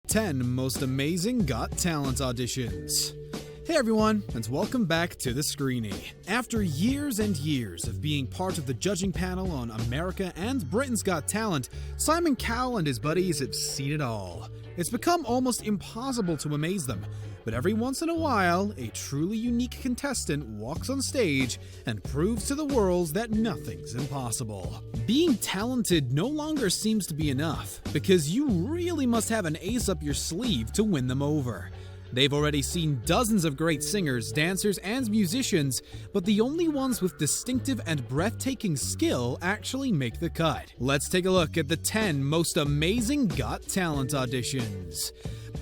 10 Most Amazing Got Talent Auditions. Hey everyone, and welcome back to the SCREENY. After years and years of being part of the judging panel on America and Britain's Got Talent, Simon Cowell and his buddies have seen it all. It's become almost impossible to amaze them, but every once in a while, a truly unique contestant walks on stage and proves to the world that nothing's impossible. Being talented no longer seems to be enough, because you really must have an ace up your sleeve to win them over. They've already seen dozens of great singers, dancers, and musicians, but the only ones with distinctive and breathtaking skill actually make the cut. Let's take a look at the 10 Most Amazing Got Talent Auditions.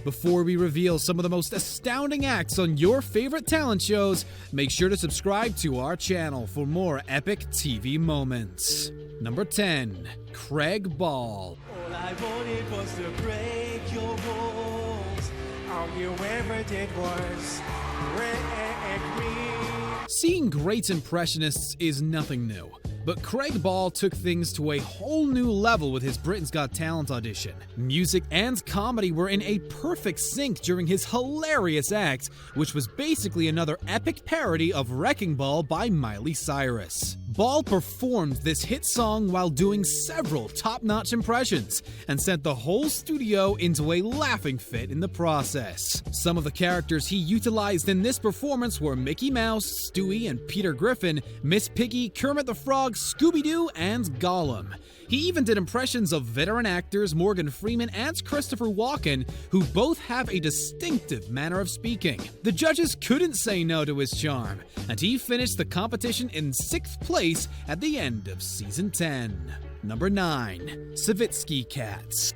Before we reveal some of the most astounding acts on your favorite talent shows, make sure to subscribe to our channel for more epic TV moments. Number 10. Craig Ball. All I wanted was to break your walls. All you ever did was break me. Seeing great impressionists is nothing new, but Craig Ball took things to a whole new level with his Britain's Got Talent audition. Music and comedy were in a perfect sync during his hilarious act, which was basically another epic parody of Wrecking Ball by Miley Cyrus. Ball performed this hit song while doing several top-notch impressions, and sent the whole studio into a laughing fit in the process. Some of the characters he utilized in this performance were Mickey Mouse, Stewie and Peter Griffin, Miss Piggy, Kermit the Frog, Scooby-Doo, and Gollum. He even did impressions of veteran actors Morgan Freeman and Christopher Walken, who both have a distinctive manner of speaking. The judges couldn't say no to his charm, and he finished the competition in 6th place at the end of Season 10. Number 9. Savitsky Cats.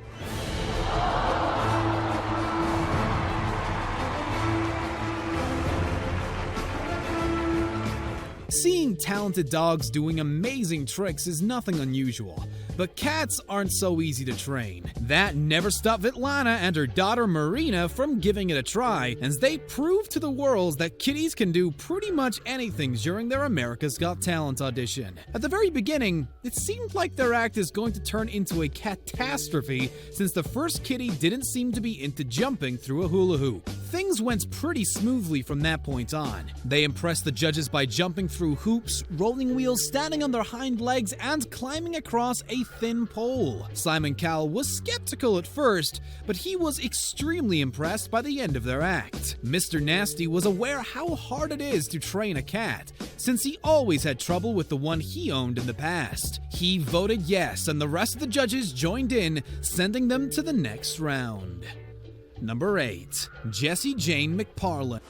Seeing talented dogs doing amazing tricks is nothing unusual, but cats aren't so easy to train. That never stopped LYNNE and her daughter Marina from giving it a try, and they proved to the world that kitties can do pretty much anything during their America's Got Talent audition. At the very beginning, it seemed like their act is going to turn into a catastrophe since the first kitty didn't seem to be into jumping through a hula hoop. Things went pretty smoothly from that point on. They impressed the judges by jumping through hoops, rolling wheels, standing on their hind legs, and climbing across a thin pole. Simon Cowell was skeptical at first, but he was extremely impressed by the end of their act. Mr. Nasty was aware how hard it is to train a cat, since he always had trouble with the one he owned in the past. He voted yes, and the rest of the judges joined in, sending them to the next round. Number 8. Jessie Jane McParland.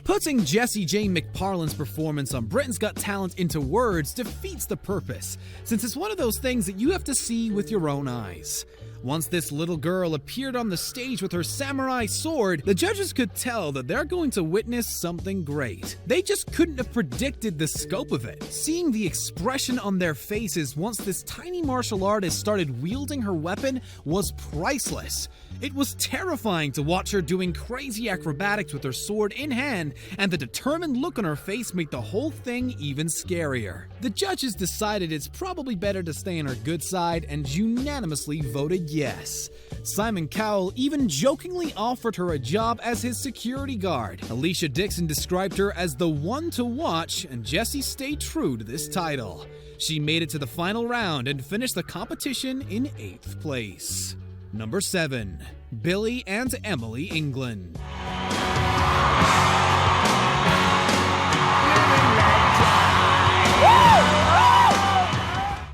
Putting Jessie Jane McParland's performance on Britain's Got Talent into words defeats the purpose, since it's one of those things that you have to see with your own eyes. Once this little girl appeared on the stage with her samurai sword, the judges could tell that they're going to witness something great. They just couldn't have predicted the scope of it. Seeing the expression on their faces once this tiny martial artist started wielding her weapon was priceless. It was terrifying to watch her doing crazy acrobatics with her sword in hand, and the determined look on her face made the whole thing even scarier. The judges decided it's probably better to stay on her good side and unanimously voted yes. Simon Cowell even jokingly offered her a job as his security guard. Alicia Dixon described her as the one to watch, and Jessie stayed true to this title. She made it to the final round and finished the competition in 8th place. Number 7. Billy and Emily England.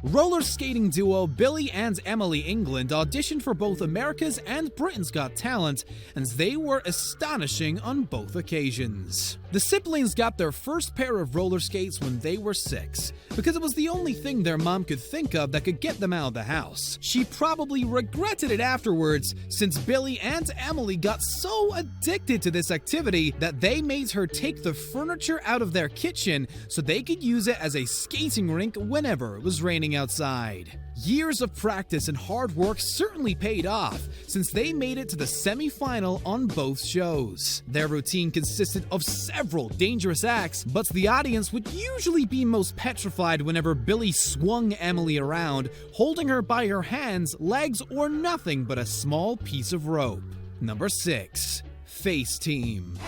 Roller skating duo Billy and Emily England auditioned for both America's and Britain's Got Talent, and they were astonishing on both occasions. The siblings got their first pair of roller skates when they were 6, because it was the only thing their mom could think of that could get them out of the house. She probably regretted it afterwards, since Billy and Emily got so addicted to this activity that they made her take the furniture out of their kitchen so they could use it as a skating rink whenever it was raining outside. Years of practice and hard work certainly paid off, since they made it to the semi-final on both shows. Their routine consisted of several several dangerous acts, but the audience would usually be most petrified whenever Billy swung Emily around, holding her by her hands, legs, or nothing but a small piece of rope. Number 6. Face Team.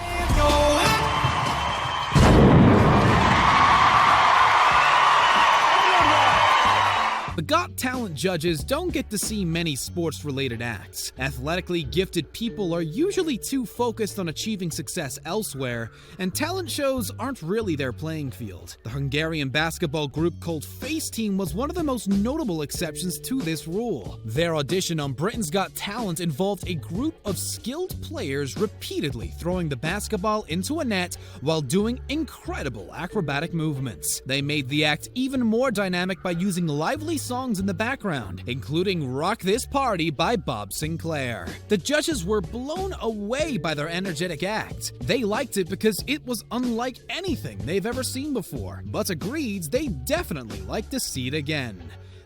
The Got Talent judges don't get to see many sports-related acts. Athletically gifted people are usually too focused on achieving success elsewhere, and talent shows aren't really their playing field. The Hungarian basketball group called Face Team was one of the most notable exceptions to this rule. Their audition on Britain's Got Talent involved a group of skilled players repeatedly throwing the basketball into a net while doing incredible acrobatic movements. They made the act even more dynamic by using lively songs in the background, including Rock This Party by Bob Sinclair. The judges were blown away by their energetic act. They liked it because it was unlike anything they've ever seen before, but agreed they definitely like to see it again.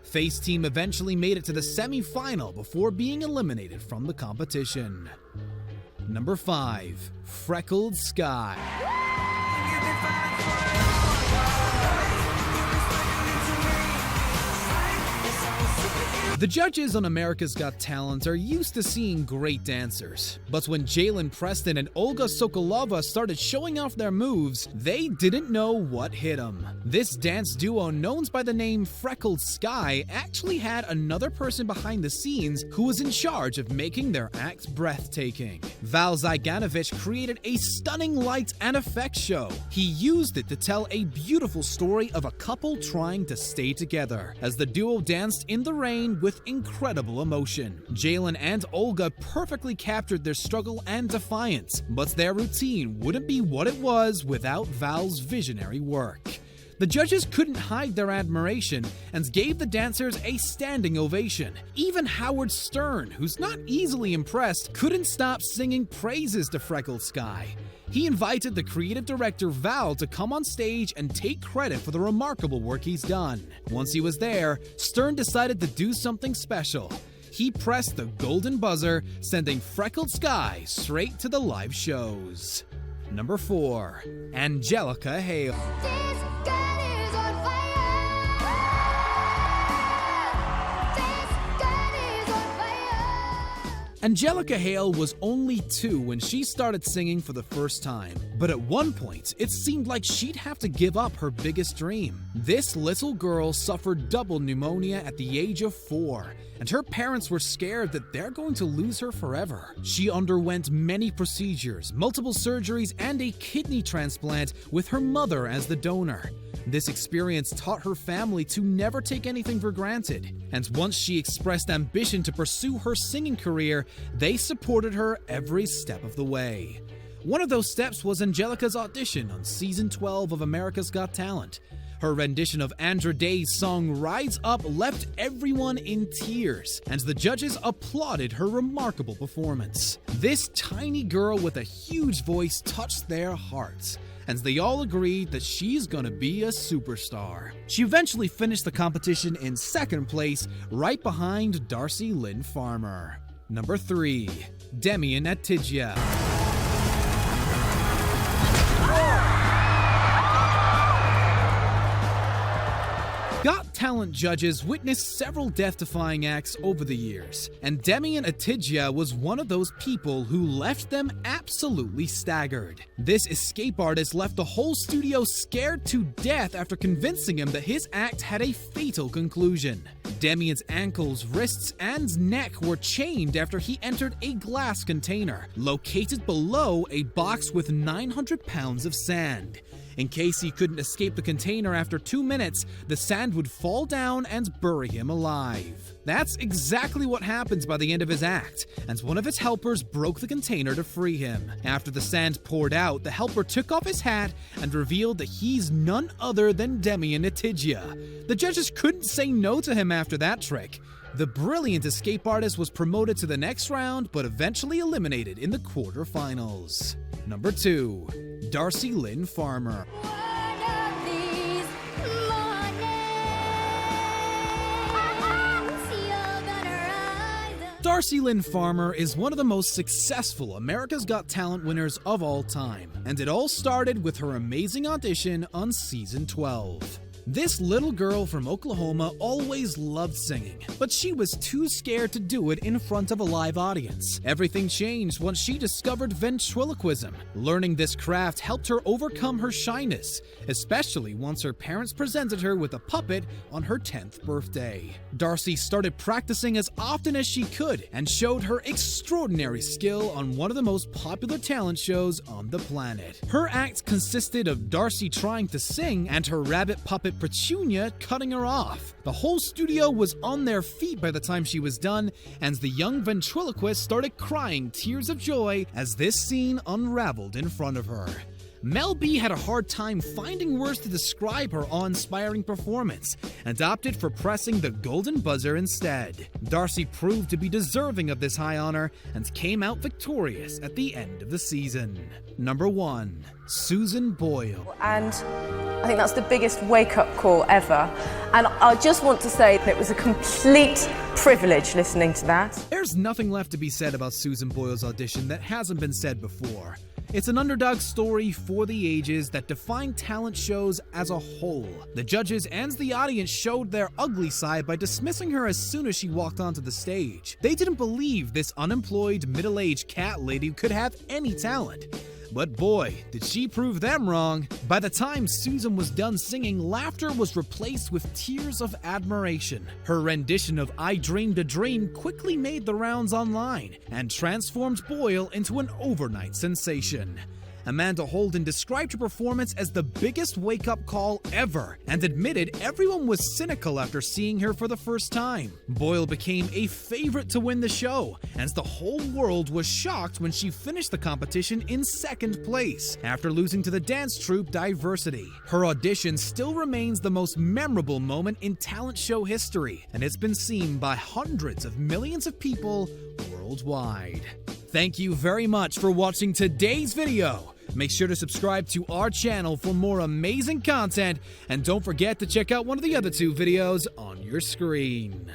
Face Team eventually made it to the semi-final before being eliminated from the competition. Number 5. Freckled Sky. The judges on America's Got Talent are used to seeing great dancers, but when Jalen Preston and Olga Sokolova started showing off their moves, they didn't know what hit them. This dance duo, known by the name Freckled Sky, actually had another person behind the scenes who was in charge of making their act breathtaking. Val Zyganovich created a stunning lights and effects show. He used it to tell a beautiful story of a couple trying to stay together, as the duo danced in the rain with incredible emotion. Jalen and Olga perfectly captured their struggle and defiance, but their routine wouldn't be what it was without Val's visionary work. The judges couldn't hide their admiration and gave the dancers a standing ovation. Even Howard Stern, who's not easily impressed, couldn't stop singing praises to Freckled Sky. He invited the creative director Val to come on stage and take credit for the remarkable work he's done. Once he was there, Stern decided to do something special. He pressed the golden buzzer, sending Freckled Sky straight to the live shows. Number 4. Angelica HALE. Angelica HALE was only 2 when she started singing for the first time, but at one point, it seemed like she'd have to give up her biggest dream. This little girl suffered double pneumonia at the age of 4, and her parents were scared that they're going to lose her forever. She underwent many procedures, multiple surgeries, and a kidney transplant with her mother as the donor. This experience taught her family to never take anything for granted, and once she expressed ambition to pursue her singing career, they supported her every step of the way. One of those steps was Angelica's audition on Season 12 of America's Got Talent. Her rendition of Andra Day's song Rise Up left everyone in tears, and the judges applauded her remarkable performance. This tiny girl with a huge voice touched their hearts, and they all agreed that she's gonna be a superstar. She eventually finished the competition in 2nd place, right behind DARCI Lynn Farmer. Number 3. DEMIAN ADITYA. Got Talent judges witnessed several death-defying acts over the years, and DEMIAN ADITYA was one of those people who left them absolutely staggered. This escape artist left the whole studio scared to death after convincing him that his act had a fatal conclusion. DEMIAN's ankles, wrists, and neck were chained after he entered a glass container, located below a box with 900 pounds of sand. In case he couldn't escape the container after 2 minutes, the sand would fall down and bury him alive. That's exactly what happens by the end of his act, and one of his helpers broke the container to free him. After the sand poured out, the helper took off his hat and revealed that he's none other than DEMIAN ADITYA. The judges couldn't say no to him after that trick. The brilliant escape artist was promoted to the next round, but eventually eliminated in the quarterfinals. Number 2. DARCI Lynn Farmer. Darci Lynn Farmer is one of the most successful America's Got Talent winners of all time, and it all started with her amazing audition on season 12. This little girl from Oklahoma always loved singing, but she was too scared to do it in front of a live audience. Everything changed once she discovered ventriloquism. Learning this craft helped her overcome her shyness, especially once her parents presented her with a puppet on her 10th birthday. Darci started practicing as often as she could and showed her extraordinary skill on one of the most popular talent shows on the planet. Her act consisted of Darci trying to sing and her rabbit puppet Petunia cutting her off. The whole studio was on their feet by the time she was done, and the young ventriloquist started crying tears of joy as this scene unraveled in front of her. Mel B had a hard time finding words to describe her awe-inspiring performance and opted for pressing the golden buzzer instead. Darci proved to be deserving of this high honor and came out victorious at the end of the season. Number 1. Susan Boyle. And I think that's the biggest wake-up call ever. And I just want to say that it was a complete privilege listening to that. There's nothing left to be said about Susan Boyle's audition that hasn't been said before. It's an underdog story for the ages that defined talent shows as a whole. The judges and the audience showed their ugly side by dismissing her as soon as she walked onto the stage. They didn't believe this unemployed, middle-aged cat lady could have any talent. But boy, did she prove them wrong. By the time Susan was done singing, laughter was replaced with tears of admiration. Her rendition of I Dreamed a Dream quickly made the rounds online and transformed Boyle into an overnight sensation. Amanda Holden described her performance as the biggest wake-up call ever and admitted everyone was cynical after seeing her for the first time. Boyle became a favorite to win the show, as the whole world was shocked when she finished the competition in 2nd place after losing to the dance troupe Diversity. Her audition still remains the most memorable moment in talent show history, and it's been seen by hundreds of millions of people worldwide. Thank you very much for watching today's video. Make sure to subscribe to our channel for more amazing content, and don't forget to check out one of the other 2 videos on your screen.